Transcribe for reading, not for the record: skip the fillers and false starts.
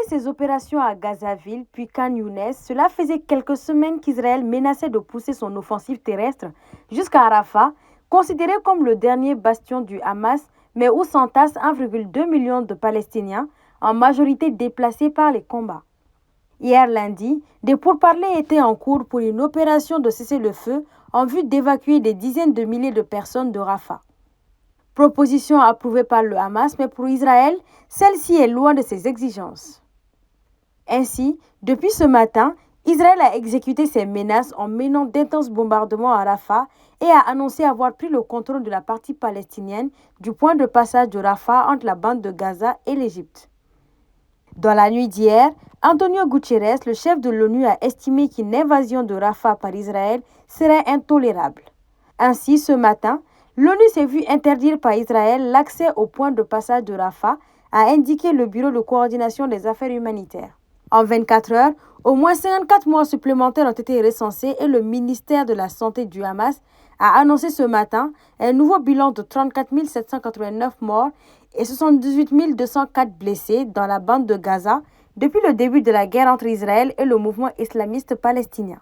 ses opérations à Gazaville puis Khan Younes, cela faisait quelques semaines qu'Israël menaçait de pousser son offensive terrestre jusqu'à Rafah, considéré comme le dernier bastion du Hamas, mais où s'entassent 1,2 million de Palestiniens, en majorité déplacés par les combats. Hier lundi, des pourparlers étaient en cours pour une opération de cessez-le-feu en vue d'évacuer des dizaines de milliers de personnes de Rafah. Proposition approuvée par le Hamas, mais pour Israël, celle-ci est loin de ses exigences. Ainsi, depuis ce matin, Israël a exécuté ses menaces en menant d'intenses bombardements à Rafah et a annoncé avoir pris le contrôle de la partie palestinienne du point de passage de Rafah entre la bande de Gaza et l'Égypte. Dans la nuit d'hier, Antonio Guterres, le chef de l'ONU, a estimé qu'une invasion de Rafah par Israël serait intolérable. Ainsi, ce matin, l'ONU s'est vue interdire par Israël l'accès au point de passage de Rafah, a indiqué le Bureau de coordination des affaires humanitaires. En 24 heures, au moins 54 morts supplémentaires ont été recensés et le ministère de la Santé du Hamas a annoncé ce matin un nouveau bilan de 34 789 morts et 78 204 blessés dans la bande de Gaza depuis le début de la guerre entre Israël et le mouvement islamiste palestinien.